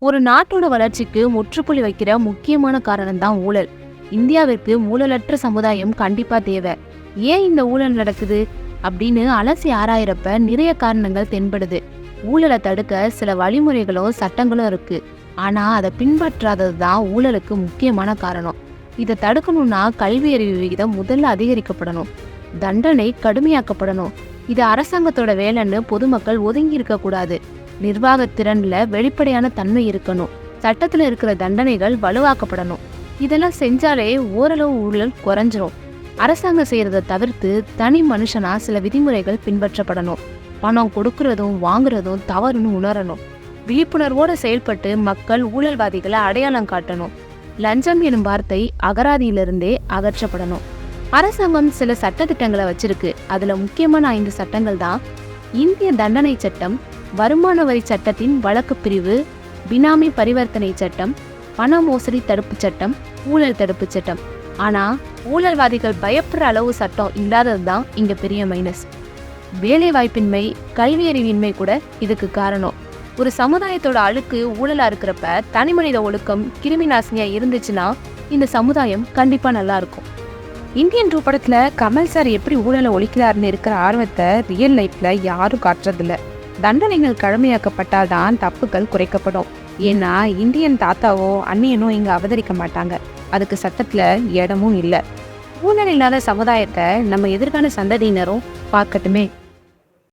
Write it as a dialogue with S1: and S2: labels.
S1: ஒரு நாட்டோட வளர்ச்சிக்கு முற்றுப்புள்ளி வைக்கிற முக்கியமான காரணம் தான் ஊழல். இந்தியாவிற்கு ஊழலற்ற சமுதாயம் கண்டிப்பா தேவை. ஏன் இந்த ஊழல் நடக்குது அப்படின்னு அலசி ஆராயிரப்ப நிறைய காரணங்கள் தென்படுது. ஊழலை தடுக்க சில வழிமுறைகளும் சட்டங்களும் இருக்கு. ஆனா அதை பின்பற்றாதது தான் ஊழலுக்கு முக்கியமான காரணம். இதை தடுக்கணும்னா கல்வி அறிவு விகிதம் முதல்ல அதிகரிக்கப்படணும், தண்டனை கடுமையாக்கப்படணும். இது அரசாங்கத்தோட வேலைன்னு பொதுமக்கள் ஒதுங்கி இருக்க கூடாது. நிர்வாகத்திறன்ல வெளிப்படையான தன்மை இருக்கணும். சட்டத்துல இருக்கிற தண்டனைகள் வலுவாக்கப்படணும். இதெல்லாம் செஞ்சாலே ஓரளவு ஊழல் குறைஞ்சிரும். அரசாங்கம் செய்யறதை தவிர்த்து தனி மனுஷனா சில விதிமுறைகள் பின்பற்றப்படணும். பணம் கொடுக்கறதும் வாங்குறதும் தவறுன்னு உணரணும். விழிப்புணர்வோட செயல்பட்டு மக்கள் ஊழல்வாதிகளை அடையாளம் காட்டணும். லஞ்சம் எனும் வார்த்தை அகராதியிலிருந்தே அகற்றப்படணும். அரசாங்கம் சில சட்டத்திட்டங்களை வச்சிருக்கு. அதுல முக்கியமான 5 சட்டங்கள் தான் இந்திய தண்டனை சட்டம், வருமான வரி சட்டத்தின் வழக்கு பிரிவு, பினாமி பரிவர்த்தனை சட்டம், பண மோசடி தடுப்பு சட்டம், ஊழல் தடுப்பு சட்டம். ஆனா ஊழல்வாதிகள் பயப்படுற அளவு சட்டம் இல்லாததுதான் இங்க பெரிய மைனஸ். வேலை வாய்ப்பின்மை, கல்வி அறிவின்மை கூட இதுக்கு காரணம். ஒரு சமுதாயத்தோட அழுக்கு ஊழலா இருக்கிறப்ப தனிமனித ஒழுக்கம் கிருமி நாசினியா இருந்துச்சுன்னா இந்த சமுதாயம் கண்டிப்பா நல்லா இருக்கும்.
S2: இந்தியன் 2 படத்துல கமல் சார் எப்படி ஊழலை ஒழிக்கிறாருன்னு இருக்கிற ஆர்வத்தை ரியல் லைஃப்ல யாரும் காட்டுறதில்ல. தண்டனைகள் கடுமையாக்கப்பட்டால்தான் தப்புகள் குறைக்கப்படும். ஏன்னா இந்தியன் தாத்தாவோ அன்னியனோ இங்க அவதரிக்க மாட்டாங்க. அதுக்கு சட்டத்துல இடமும் இல்லை. ஊழல் இல்லாத சமுதாயத்தை நம்ம எதிர்கால சந்ததியினரும் பார்க்கட்டுமே.